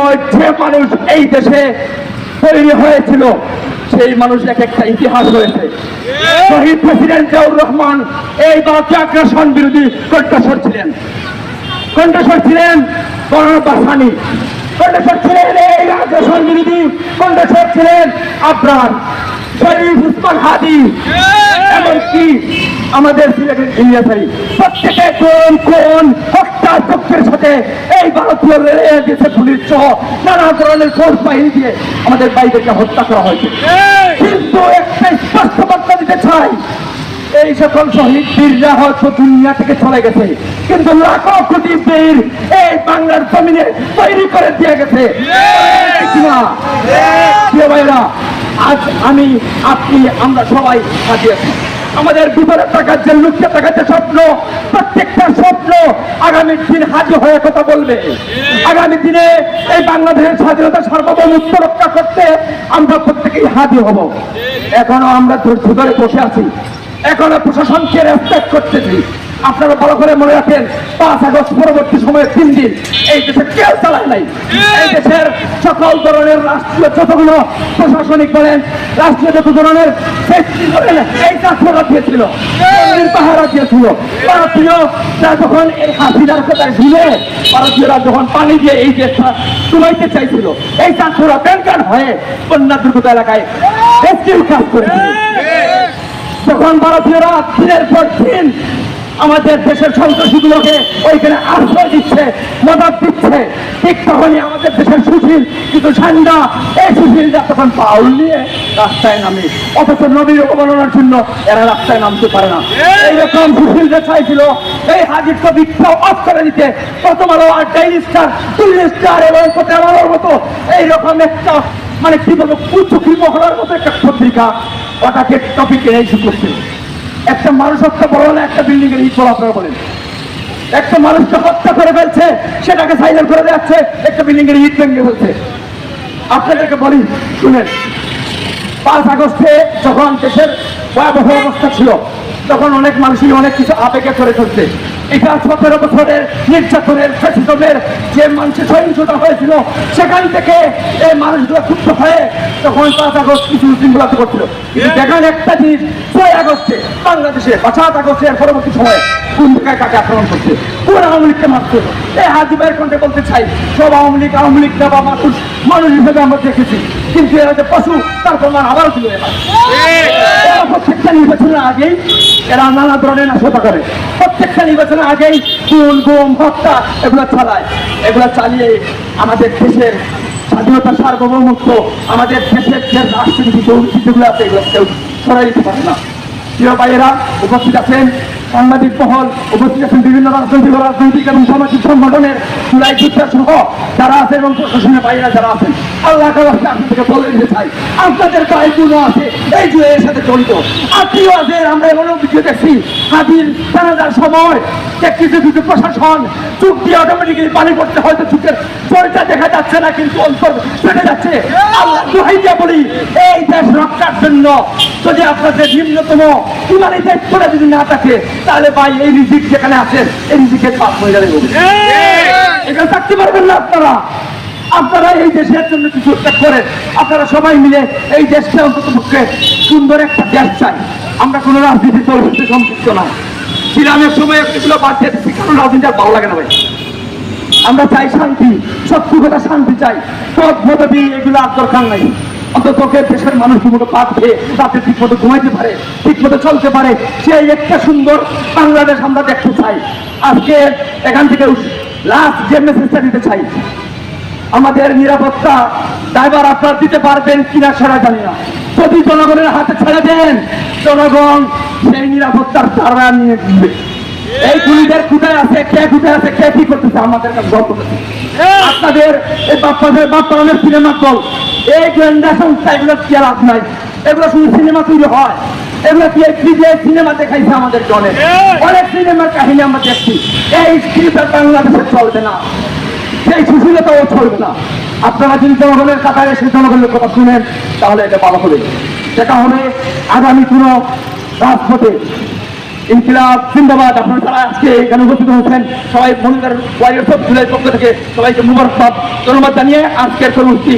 সময় যে মানুষ এই দেশে তৈরি হয়েছিল সেই মানুষ এক একটা ইতিহাস রয়েছে। শহীদ প্রেসিডেন্ট জিয়াউর রহমান এই ভারতীয় আগ্রাসন বিরোধী কণ্ঠস্বর ছিলেন, গভর্নর বাসানি কণ্ঠস্বর ছিলেন, এই আগ্রাসন বিরোধী কণ্ঠস্বর ছিলেন আবরার, শরীফ উসমান হাদি, এমনকি আমাদের সিলেটের ইলিয়াসারি, প্রত্যেকে কোন হত্যাযজ্ঞের সাথে এই ভারতীয় রেলওয়ে পুলিশ সহ নানা ধরনের ফোর্স বাহিনী দিয়ে আমাদের ভাইদেরকে হত্যা করা হয়েছে। কিন্তু একটা স্পষ্ট বার্তা দিতে চাই, এই সকল শহীদ বীররা হয়তো দুনিয়া থেকে চলে গেছে, কিন্তু লাখো কোটি বীর এই বাংলার জমিনে তৈরি করে দিয়ে গেছে। ভাইরা, আজ আমি, আপনি, আমরা সবাই হাজিয়েছি আমাদের ভিতরে থাকার যে লুকিয়ে থাকার যে স্বপ্ন, প্রত্যেকটা স্বপ্ন আগামী দিন হাজির হয়ে কথা বলবে। আগামী দিনে এই বাংলাদেশের স্বাধীনতা সার্বভৌমত্ব রক্ষা করতে আমরা প্রত্যেকেই হাজির হব। এখনো আমরা ধৈর্য ধরে বসে আছি, এখনো প্রশাসনকে রেসপেক্ট করতেছি। আপনারা ভালো করে মনে রাখেন, 5 আগস্ট পরবর্তী সময়ে 3 দিন এই দেশে কেউ চালায় নাই। এই দেশের সকল ধরনের রাষ্ট্রীয় যতগুলো প্রশাসনিক বলেন, রাষ্ট্রীয় যত ধরনের এই চাষরা দিয়েছিল, পাহারা দিয়েছিল। ভারতীয়রা যখন এই হাসিনার কথায় ভুলে ভারতীয়রা যখন পানি দিয়ে এই দেশটা তুলাইতে চাইছিল, এই চাষরা ব্যাংকার হয়ে বন্যা দুর্গত এলাকায় রেস্কিউ কাজ করেছিল। যখন ভারতীয়রা দিনের পর দিন আমাদের দেশের সন্ত্রাসীগুলোকে ওইখানে আশ্রয় দিচ্ছে, মদত দিচ্ছে, ঠিক তখনই আমাদের দেশের সুশীল কিছু ঠান্ডা এই সুশীলরা তখন পাউল নিয়ে রাস্তায় নামে, অথচ নবীর অবমাননার জন্য এরা রাস্তায় নামতে পারে না। এইরকম সুশীলরা চাইছিল এই হাজির কবিতা অফ করে দিতে। প্রথম আলো আর ডেইলি স্টার, দিল্লি স্টার এবং প্রথম আলোর মতো এইরকম একটা মানে কি বলবো কুচুকি মহলার মতো একটা পত্রিকা ওটাকে টপিকে ইস্যু করছে। একটা মানুষ হত্যা বড় না একটা বিল্ডিং এর ইট বলা, আপনারা বলেন। একটা মানুষকে হত্যা করে ফেলছে, সেটাকে সাইলেন্ট করে যাচ্ছে, একটা বিল্ডিং এর ইট ভেঙে ফেলছে। আপনাদেরকে বলি শুনেন, 5 আগস্টে যখন দেশের ভয়াবহ অবস্থা ছিল, তখন অনেক মানুষই অনেক কিছু আবেগে করে চলছে। এটা 17 বছরের নির্যাতনের ফ্যাসিজমের যে মানুষের সহিংসতা হয়েছিল, সেখান থেকে এই মানুষগুলো ক্ষুব্ধ হয়ে তখন 5 আগস্ট কিছু শৃঙ্খলাতে করছিল। কিন্তু দেখেন একটা জিনিস, 6 আগস্টে বাংলাদেশে 7 আগস্টের পরবর্তী সময়ে কোন জায়গায় কাকে আক্রমণ করছে, কোন আওয়ামী লীগকে মারছে। এই হাজিবের কণ্ঠে বলতে চাই, সব আওয়ামী লীগ দেওয়া মানুষ হিসেবে আমরা দেখেছি, কিন্তু এরা যে পশু তার প্রমাণ আবারও ছিল। প্রত্যেকটা নির্বাচনের আগেই এরা নানা ধরনের নাশকতা করে, প্রত্যেকটা নির্বাচনের আগেই খুন গুম হত্যা এগুলো চালায়। এগুলো চালিয়ে আমাদের দেশের স্বাধীনতা সার্বভৌমত্ব, আমাদের দেশের যে রাষ্ট্রনীতি যেগুলো আছে এগুলো কেউ সরাই দিতে পারে না। প্রিয় ভাইয়েরা উপস্থিত আছেন, সাংবাদিক মহল উপস্থিত আছেন, বিভিন্ন রাজনৈতিক এবং সামাজিক সংগঠনের চূড়াই যোদ্ধা সহ যারা আছেন এবং প্রশাসনের বাইরে যারা আছেন, আল্লাহ আপনাদেরকে বলে দিতে চাই, আপনাদের ভাইগুলো আছে এই যে এর সাথে জড়িত, আপনিও আছেন। আমরা এমনও ভিডিও দেখছি, হাজির জানাজার সময় কিছু প্রশাসন চুপ দিয়ে অটোমেটিক্যালি পানি পড়তে, হয়তো চুপের চোরটা দেখা যাচ্ছে না, কিন্তু অন্তর পেটে যাচ্ছে। আল্লাহ দোহাই দিয়ে বলি, এই দেশ রক্ষার জন্য যদি আপনাদের নিম্নতম ইমানি দায়িত্বটা যদি না থাকে, তাহলে ভাই এই রিজিক যেখানে আছেন এই রিজিকের পাপ হয়ে যাবে। এখানে থাকতে পারবেন না আপনারা এই দেশের জন্য কিছু একটা করেন। আপনারা সবাই মিলে এই দেশকে অন্তত পক্ষে সুন্দর একটা দেশ চাই। আমরা কোনো রাজনীতি দলের সাথে সম্পৃক্ত না, ছিলামের সময় এগুলো বাদ দিয়ে দিচ্ছি, কারণ রাজনীতি আর ভালো লাগে না ভাই। আমরা চাই শান্তি, সত্যি কথা শান্তি চাই। পদ পদবি এগুলো আর দরকার নাই। অন্তত দেশের মানুষ ঠিকমতো পাঠ খেয়ে রাতে ঠিক মতো ঘুমাইতে পারে, ঠিক মতো চলতে পারে, সেই একটা সুন্দর বাংলাদেশ আমরা দেখতে চাই। আজকে এখান থেকে লাস্ট যে মেসেজটা দিতে চাই, আমাদের নিরাপত্তা ড্রাইভার আপনারা দিতে পারবেন কিনা সেটা জানি না। যদি জনগণের হাতে ছেড়ে দেন, জনগণ সেই নিরাপত্তার ধারা নিয়ে দিবে। এই পুলিশের কোথায় আছে, কে কি করতেছে আমাদের কাছে গল্প করছে। আপনাদের এই বাপ্পানের সিনেমা দল, এই গোয়েন্দা সংস্থা, এগুলো কি আর নাই। এগুলো শুধু সিনেমা তৈরি হয়, এগুলো সিনেমা দেখাইছে আমাদেরকে, অনেক সিনেমার কাহিনী আমরা দেখছি। এই স্ক্রিপ্ট বাংলাদেশে চলবে না, সেই সুশীলতাও চলবে না। আপনারা যদি জনগণের কাতারে সেই জনগণের কথা শুনেন, তাহলে এটা ভালো হবে। সেটা হবে আগামী কোন রাজপথে ইনকিলাব জিন্দাবাদ। আপনারা যারা আজকে এখানে উপস্থিত হয়েছেন সবাই মনিটর ওয়ারিয়র পক্ষ থেকে সবাইকে মুবারকবাদ ধন্যবাদ জানিয়ে আজকের কর্মসূচি